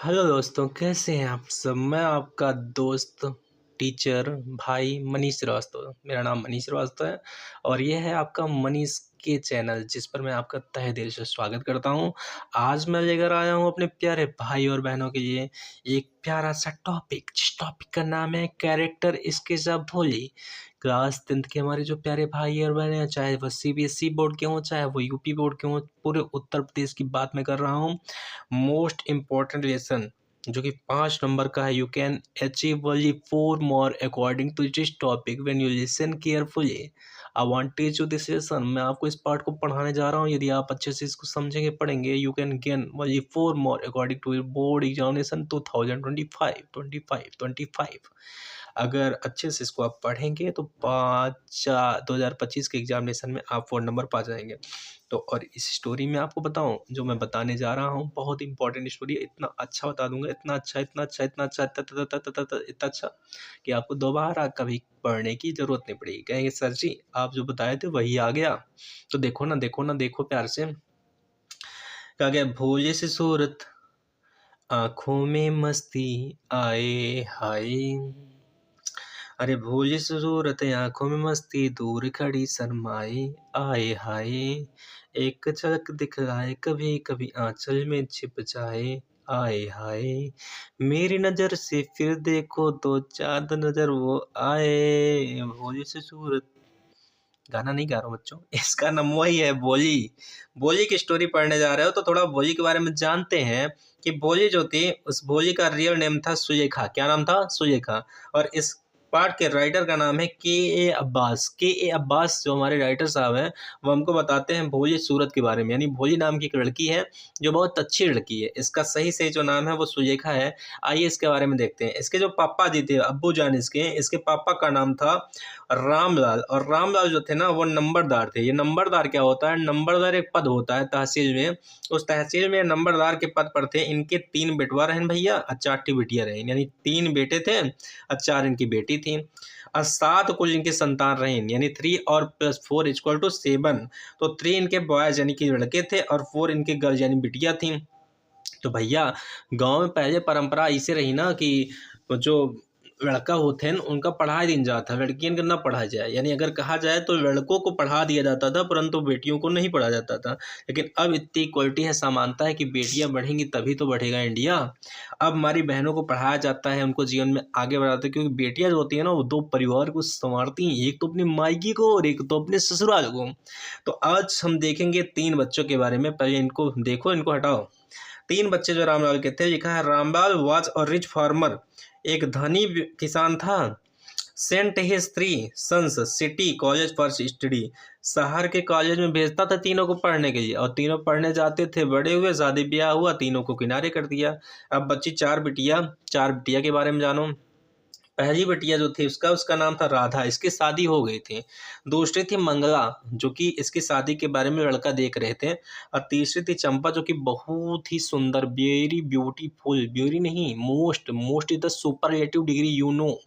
Hello दोस्तों, कैसे हैं आप सब। मैं आपका दोस्त टीचर भाई मनीष श्रीवास्तव। मेरा नाम मनीष श्रीवास्तव है और यह है आपका मनीष के चैनल, जिस पर मैं आपका तहे दिल से स्वागत करता हूं। आज मैं लेकर आया हूं अपने प्यारे भाई और बहनों के लिए एक प्यारा सा टॉपिक, जिस टॉपिक का नाम है कैरेक्टर इसके सब भोली। क्लास 10th के हमारे जो प्यारे भाई और बहनें हैं, चाहे वह सीबीएसई बोर्ड के हों, चाहे वो यूपी बोर्ड के हों, पूरे उत्तर प्रदेश की बात मैं कर रहा हूँ। मोस्ट इम्पॉर्टेंट लेसन जो कि 5 नंबर का है। You can achieve only 4 more according to this topic when you listen carefully. I want teach you this lesson. मैं आपको इस पार्ट को पढ़ाने जा रहा हूँ। यदि आप अच्छे से इसको समझेंगे, पढ़ेंगे, you can gain only 4 more according to board examination 2025। अगर अच्छे से इसको आप पढ़ेंगे तो 2025 के एग्जामिनेशन में आप 4 नंबर पा जाएंगे। तो और इस स्टोरी में आपको बताऊं, जो मैं बताने जा रहा हूं बहुत इंपॉर्टेंट स्टोरी है। इतना अच्छा बता दूंगा, इतना अच्छा, इतना अच्छा, इतना अच्छा, इतना अच्छा कि आपको दोबारा कभी पढ़ने की जरूरत नहीं पड़ेगी। कहेंगे सर जी आप जो बताए थे वही आ गया। तो देखो ना, देखो ना, देखो प्यार से। कहा गया भोले से सूरत, आंखों में मस्ती आए हाय। अरे भोली सी सूरत, आंखों में मस्ती, दूर खड़ी शर्माए आए हाय। एक झलक दिखलाए, कभी कभी आंचल में छिप जाए आए हाय। मेरी नजर से फिर देखो तो चांद नजर वो आए। भोली सी सूरत। गाना नहीं गा रहा हूँ बच्चों, इसका नाम वही है बोली। बोली की स्टोरी पढ़ने जा रहे हो तो थोड़ा बोली के बारे में जानते हैं कि बोली जो थी, उस बोली का रियल नेम था सुलेखा। क्या नाम था? सुलेखा। और इस पार्ट के राइटर का नाम है के ए अब्बास जो हमारे राइटर साहब हैं, वो हमको बताते हैं भोली सूरत के बारे में। यानी भोली नाम की एक लड़की है जो बहुत अच्छी लड़की है। इसका सही सही जो नाम है वो सुलेखा है। आइए इसके बारे में देखते हैं। इसके जो पापा जी थे, अब्बू जान इसके पापा का नाम था रामलाल। और रामलाल जो थे ना वो नंबरदार थे। ये नंबरदार क्या होता है? नंबरदार एक पद होता है तहसील में। उस तहसील में नंबरदार के पद पर थे। इनके 3 बेटवा रहें भैया और 4 बिटिया रहे, यानी 3 बेटे थे और 4 इनकी बेटी थी। और 7 कुल इनकी संतान रहे, यानी 3 और +4 = 7। तो 3 इनके बॉयज यानी कि लड़के थे और 4 इनके गर्ल्स यानी बिटिया थी। तो भैया गांव में पहले परंपरा ऐसे रही ना कि जो लड़का होते हैं उनका पढ़ाई दिन जाता, लड़कियों को ना पढ़ाया जाए। यानी अगर कहा जाए तो लड़कों को पढ़ा दिया जाता था परंतु बेटियों को नहीं पढ़ाया जाता था। लेकिन अब इतनी इक्वलिटी है, समानता है कि बेटियां बढ़ेंगी तभी तो बढ़ेगा इंडिया। अब हमारी बहनों को पढ़ाया जाता है, उनको जीवन में आगे बढ़ाते हैं, क्योंकि बेटियां जो होती है ना वो 2 परिवार को संवारती हैं, एक तो अपनी मायकी को और एक तो अपने ससुराल को। तो आज हम देखेंगे 3 बच्चों के बारे में। पहले इनको देखो, इनको हटाओ। 3 बच्चे जो रामलाल के थे। लिखा है Ramlal was a rich farmer. एक धनी किसान था। Sent his 3 sons city college for study. शहर के कॉलेज में भेजता था तीनों को पढ़ने के लिए, और तीनों पढ़ने जाते थे। बड़े हुए, शादी ब्याह हुआ, तीनों को किनारे कर दिया। अब बच्ची 4 बिटिया। 4 बिटिया के बारे में जानो। पहली बिटिया जो थी उसका नाम था राधा, इसकी शादी हो गई थी। दूसरी थी मंगला, जो कि इसकी शादी के बारे में लड़का देख रहे थे। और तीसरी थी चंपा, जो कि बहुत ही सुंदर, वेरी ब्यूटीफुल, ब्यूटी नहीं, most, most is the superlative degree, you know.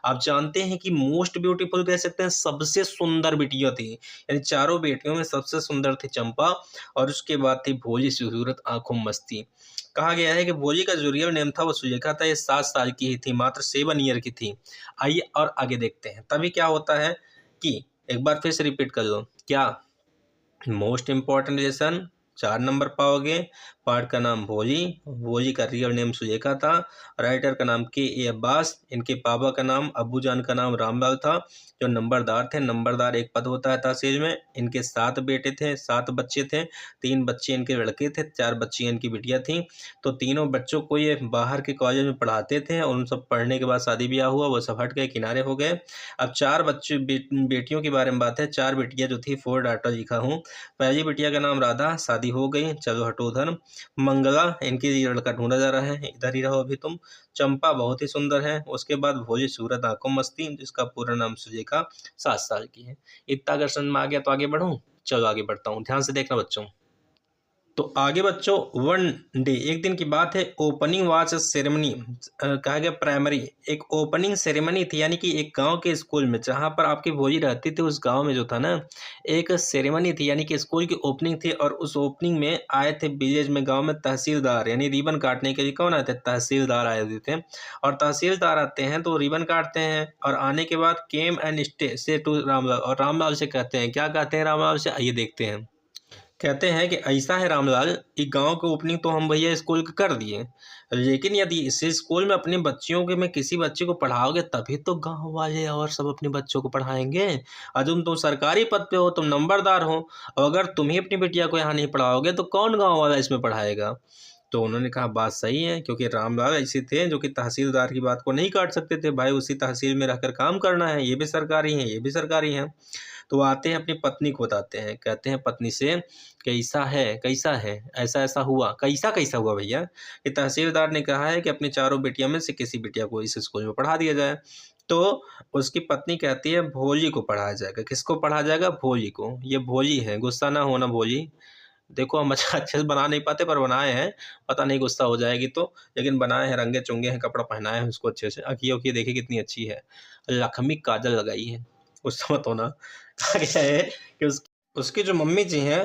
आप जानते हैं कि मोस्ट ब्यूटीफुल कह सकते हैं, सबसे सुंदर बिटिया थी। यानी चारों बेटियों में सबसे सुंदर थी चंपा, और उसके बाद थी भोली सी सूरत, आंखों में मस्ती। कहा गया है कि भोली का जो रियल नेम था वो सुलेखा था। ये 7 साल की ही थी, मात्र 7 ईयर की थी। आइए और आगे देखते हैं। तभी क्या होता है कि एक बार फिर से रिपीट कर लो। क्या? मोस्ट इम्पॉर्टेंट लेसन 4 नंबर पाओगे। पार्ट का नाम भोली, भोली का रियल नेम सुलेखा था। राइटर का नाम के ए अब्बास। इनके पापा का नाम, अब्बू जान का नाम रामलाल था, जो नंबरदार थे। नंबरदार एक पद होता है तहसील में। इनके 7 बेटे थे, 7 बच्चे थे। 3 बच्चे इनके लड़के थे, 4 बच्ची इनकी बिटिया थी। तो तीनों बच्चों को ये बाहर के कॉलेज में पढ़ाते थे, और उन सब पढ़ने के बाद शादी ब्याह हुआ, वो सब हट गए, किनारे हो गए। अब 4 बच्चे बेटियों के बारे में बात है। 4 बेटियां जो थी, 4 डाटा लिखा हूँ। पहली बिटिया का नाम राधा, शादी हो गई, चलो हटो उधर। मंगला, इनके लिए लड़का ढूंढा जा रहा है, इधर ही रहो अभी तुम। चंपा बहुत ही सुंदर है। उसके बाद भोली सूरत, आंखों मस्ती, जिसका पूरा नाम सुलेखा, 7 साल की है। इतना अगर समझ में आ गया तो आगे बढ़ूं? चलो आगे बढ़ता हूँ, ध्यान से देखना बच्चों। तो आगे बच्चों, वन डे, एक दिन की बात है, ओपनिंग वाच सेरेमनी, कहा गया प्राइमरी, एक ओपनिंग सेरेमनी थी, यानी कि एक गांव के स्कूल में जहां पर आपकी भोजी रहती थी, उस गांव में जो था ना, एक सेरेमनी थी, यानी कि स्कूल की ओपनिंग थी। और उस ओपनिंग में आए थे विलेज में, गांव में तहसीलदार, यानी रिबन काटने के लिए कौन आए थे? तहसीलदार आए हुए थे। और तहसीलदार आते हैं तो रिबन काटते हैं, और आने के बाद केम एंड स्टे से टू रामलाल, और रामलाल से कहते हैं, क्या कहते हैं रामलाल से, आइए देखते हैं। कहते हैं कि ऐसा है रामलाल, कि गांव की ओपनिंग तो हम भैया स्कूल की कर दिए, लेकिन यदि इसी स्कूल में अपने बच्चियों के में किसी बच्चे को पढ़ाओगे तभी तो गांव वाले और सब अपने बच्चों को पढ़ाएंगे। और तुम सरकारी पद पे हो, तुम नंबरदार हो, और अगर तुम ही अपनी बिटिया को यहाँ नहीं पढ़ाओगे तो कौन गाँव वाला इसमें पढ़ाएगा? तो उन्होंने कहा बात सही है, क्योंकि रामलाल ऐसे थे जो कि तहसीलदार की बात को नहीं काट सकते थे। भाई उसी तहसील में रहकर काम करना है, ये भी सरकारी है, ये भी सरकारी है। तो वो आते हैं अपनी पत्नी को बताते हैं, कहते हैं पत्नी से, कैसा है, कैसा है, ऐसा ऐसा हुआ, कैसा कैसा हुआ भैया, कि तहसीलदार ने कहा है कि अपनी चारों बेटियों में से किसी बेटिया को इस स्कूल में पढ़ा दिया जाए। तो उसकी पत्नी कहती है भोली को पढ़ाया जाएगा। किसको पढ़ा जाएगा? भोली को। ये भोली है, गुस्सा ना होना भोली, देखो हम अच्छा अच्छे से बना नहीं पाते पर बनाए हैं, पता नहीं गुस्सा हो जाएगी तो, लेकिन बनाए हैं, रंगे चुंगे हैं, कपड़ा पहनाए हैं उसको अच्छे से, अखियों की देखिए कितनी अच्छी है, लखमी काजल लगाई है, गुस्सा मत होना। कहा गया है कि उसकी जो मम्मी जी हैं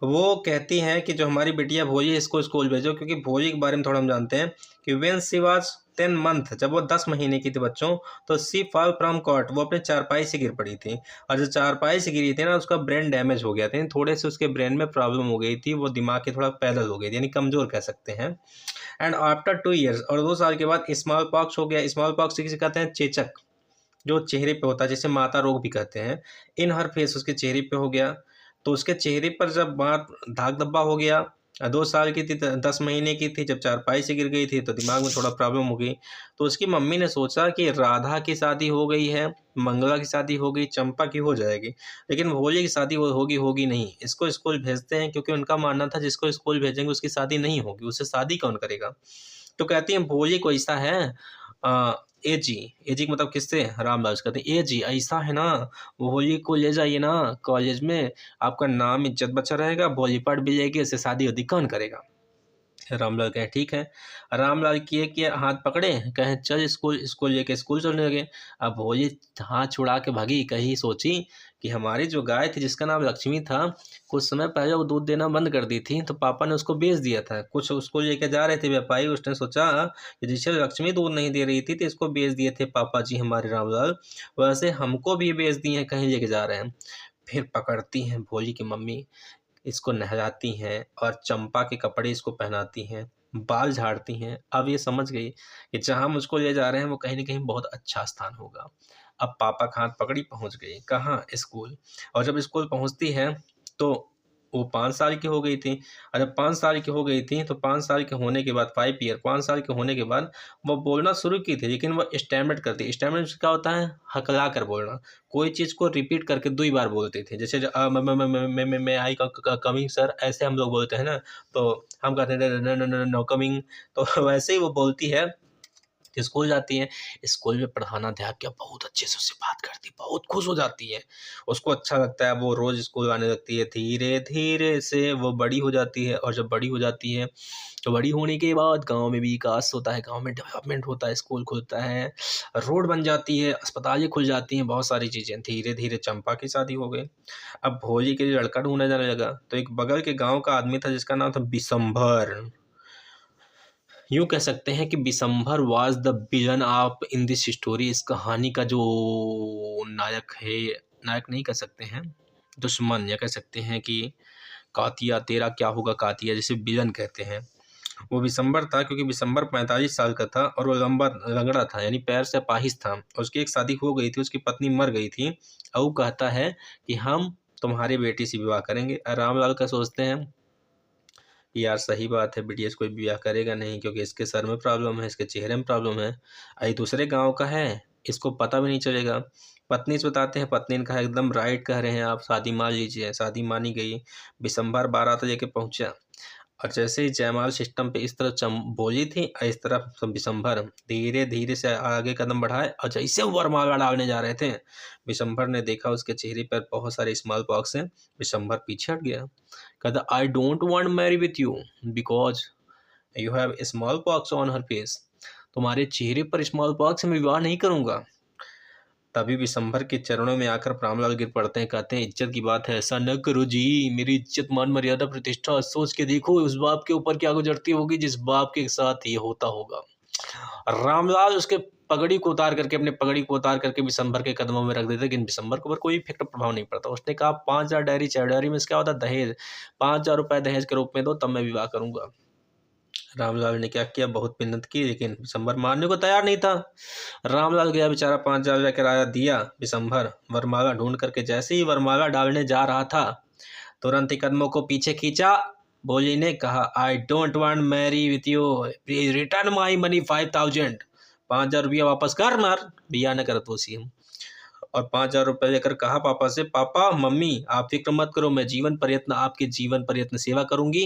वो कहती हैं कि जो हमारी बिटिया भोजी, इसको स्कूल भेजो, क्योंकि भोजी के बारे में थोड़ा हम जानते हैं कि वेन सी वाज 10 मंथ, जब वो 10 महीने की थी बच्चों, तो सी फॉल फ्रॉम कॉट, वो अपने चारपाई से गिर पड़ी थी। और जो चारपाई से गिरी थी ना, उसका ब्रेन डैमेज हो गया था, थोड़े से उसके ब्रेन में प्रॉब्लम हो गई थी, वो दिमाग के थोड़ा पैदल हो गई थी, यानी कमज़ोर कह सकते हैं। एंड आफ्टर 2 ईयर्स, और 2 साल के बाद स्मॉल पॉक्स हो गया। स्मॉल पॉक्स किसे कहते हैं? चेचक, जो चेहरे पे होता है, जिसे माता रोग भी कहते हैं। इन हर फेस, उसके चेहरे पे हो गया। तो उसके चेहरे पर जब बार दाग धब्बा हो गया, 2 साल की थी, 10 महीने की थी, जब चारपाई से गिर गई थी तो दिमाग में थोड़ा प्रॉब्लम हो गई। तो उसकी मम्मी ने सोचा कि राधा की शादी हो गई है, मंगला की शादी हो गई, चंपा की हो जाएगी, लेकिन भोले की शादी होगी नहीं, इसको स्कूल भेजते हैं, क्योंकि उनका मानना था जिसको स्कूल भेजेंगे उसकी शादी नहीं होगी, उससे शादी कौन करेगा। तो कहती हैं भोले को ऐसा है, एजी, एजी मतलब किससे? रामदास। कहते हैं एजी ऐसा है ना, भोली को ले जाइए ना कॉलेज में, आपका नाम इज्जत बचा रहेगा, भोली पढ़ भी जाएगी, इससे शादी वादी कौन करेगा। रामलाल कहे ठीक है। रामलाल किए कि हाथ पकड़े, कहे चल स्कूल, स्कूल लेके स्कूल चलने लगे। अब भोली हाथ छुड़ा के भागी, कहीं सोची कि हमारी जो गाय थी जिसका नाम लक्ष्मी था, कुछ समय पहले वो दूध देना बंद कर दी थी, तो पापा ने उसको बेच दिया था। कुछ उसको लेके जा रहे थे व्यापारी, उसने सोचा कि जिसे लक्ष्मी दूध नहीं दे रही थी तो इसको बेच दिए थे पापा जी हमारे रामलाल, वैसे हमको भी बेच दिए हैं, कहीं लेके जा रहे हैं। फिर पकड़ती हैं भोली की मम्मी, इसको नहलाती हैं और चंपा के कपड़े इसको पहनाती हैं, बाल झाड़ती हैं। अब ये समझ गई कि जहाँ मुझको ले जा रहे हैं वो कहीं न कहीं बहुत अच्छा स्थान होगा। अब पापा का हाथ पकड़ी पहुँच गई, कहाँ? स्कूल। और जब स्कूल पहुँचती हैं तो वो 5 साल की हो गई थी, और जब 5 साल की हो गई थी तो 5 साल के होने के बाद 5 ईयर 5 साल के होने के बाद वो बोलना शुरू की थी, लेकिन वो स्टैमर्ड करती। स्टैमर्ड क्या होता है? हकला कर बोलना। कोई चीज़ को रिपीट करके 2 बार बोलते थे। जैसे मैं आई कमिंग सर, ऐसे हम लोग बोलते हैं ना, तो हम कहते हैं न न न नो कमिंग। तो वैसे ही वो बोलती है। स्कूल जाती है, स्कूल में प्रधानाध्यापिका बहुत अच्छे से उससे बात करती है, बहुत खुश हो जाती है, उसको अच्छा लगता है, वो रोज़ स्कूल आने लगती है। धीरे-धीरे से वो बड़ी हो जाती है, और जब बड़ी हो जाती है, तो बड़ी होने के बाद गाँव में भी विकास होता है, गाँव में डेवलपमेंट होता है, स्कूल खुलता है, रोड बन जाती है, अस्पतालें खुल जाती हैं, बहुत सारी चीज़ें। धीरे-धीरे चंपा की शादी हो गई। अब भोली के लिए लड़का ढूँढा जाने लगा, तो एक बगल के गाँव का आदमी था जिसका नाम था बिशंभर। यूँ कह सकते हैं कि Bishambhar was the villain of in this story. इस कहानी का जो नायक है, नायक नहीं कह सकते हैं, दुश्मन, या कह सकते हैं कि कातिया तेरा क्या होगा कातिया, जिसे विलन कहते हैं, वो बिशंभर था। क्योंकि बिशंभर 45 साल का था और वो लंबा लंगड़ा था, यानी पैर से अपाहिज था। उसकी एक शादी हो गई थी, उसकी पत्नी मर गई थी, और वो कहता है कि हम तुम्हारी बेटी से विवाह करेंगे। रामलाल का सोचते हैं यार सही बात है, बिटिया से कोई ब्याह करेगा नहीं, क्योंकि इसके सर में प्रॉब्लम है, इसके चेहरे में प्रॉब्लम है, अरे दूसरे गांव का है, इसको पता भी नहीं चलेगा। पत्नी से बताते हैं, पत्नी ने कहा एकदम राइट कह रहे हैं आप, शादी मान लीजिए। शादी मानी गई। बिशंभर बारात लेके पहुंचा, और जैसे ही जयमाल सिस्टम पे इस तरफ बोली थी, और इस तरफ बिशंभर धीरे धीरे से आगे कदम बढ़ाए, और जैसे वरमाला डालने जा रहे थे, बिशंभर ने देखा उसके चेहरे पर बहुत सारे स्मॉल पॉक्स हैं। बिशंभर पीछे हट गया, कहता I don't want marry with you because you have small pox on her face. तुम्हारे चेहरे पर स्मॉल पॉक्स है, मैं विवाह नहीं करूंगा। तभी विशंभर के चरणों में आकर रामलाल गिर पड़ते हैं, कहते हैं इज्जत की बात है, ऐसा न करो जी, मेरी इज्जत मान मर्यादा प्रतिष्ठा सोच के देखो उस बाप के ऊपर क्या गुजरती होगी जिस बाप के साथ ये होता होगा। रामलाल उसके पगड़ी को उतार करके अपने पगड़ी को उतार करके विशंभर के कदमों में रख देते, लेकिन विशंभर के ऊपर कोई इफेक्ट प्रभाव नहीं पड़ता। उसने कहा 5,000 डायरी चाहिए, डायरी में क्या होता है दहेज, 5,000 रुपए दहेज के रूप में दो तब मैं विवाह करूंगा। रामलाल ने क्या किया, बहुत मिन्नत की, लेकिन विशंभर मानने को तैयार नहीं था। रामलाल गया बेचारा, 5,000 किराया दिया। विशंभर वरमाला ढूंढ करके जैसे ही वरमाला डालने जा रहा था, तुरंत ही कदमों को पीछे खींचा। बोली ने कहा I don't want marry with you, please return my money 5,000। 5,000 रुपया वापस कर मार, बिया न कर तो सीएम। और 5,000 रुपये लेकर कहा पापा से, पापा मम्मी आप फिक्र मत करो, मैं जीवन पर्यंत आपकी जीवन पर्यंत सेवा करूंगी,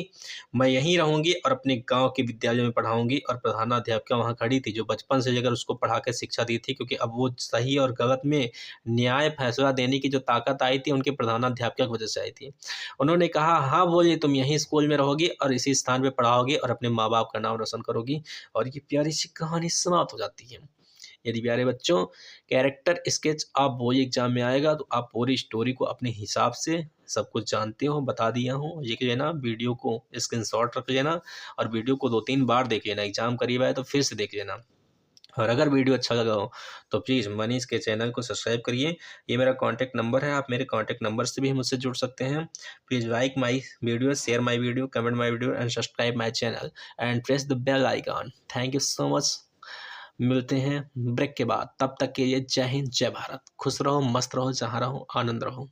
मैं यहीं रहूंगी और अपने गांव के विद्यालय में पढ़ाऊंगी। और प्रधानाध्यापिका वहां खड़ी थी जो बचपन से लेकर उसको पढ़ा के शिक्षा दी थी, क्योंकि अब वो सही और गलत में न्याय फैसला देने की जो ताकत आई थी उनके प्रधानाध्यापिका की वजह से आई थी। उन्होंने कहा हाँ बोलिए, तुम यहीं स्कूल में रहोगी और इसी स्थान पर पढ़ाओगी और अपने माँ बाप का नाम रोशन करोगी। और ये प्यारी सी कहानी समाप्त हो जाती है। यदि प्यारे बच्चों कैरेक्टर स्केच आप बोर्ड एग्जाम में आएगा तो आप पूरी स्टोरी को अपने हिसाब से सब कुछ जानते हो, बता दिया हूँ, लिख लेना, वीडियो को स्क्रीनशॉट रख लेना और वीडियो को 2-3 बार देख लेना, एग्जाम करीब आए तो फिर से देख लेना। और अगर वीडियो अच्छा लगा हो तो प्लीज़ मनीष के चैनल को सब्सक्राइब करिए। ये मेरा कॉन्टैक्ट नंबर है, आप मेरे कॉन्टैक्ट नंबर से भी मुझसे जुड़ सकते हैं। Please like my video, share my video, comment my video and subscribe my channel and press the bell icon. Thank you so much. मिलते हैं ब्रेक के बाद, तब तक के लिए जय हिंद जय भारत। खुश रहो, मस्त रहो, जहाँ रहो आनंद रहो।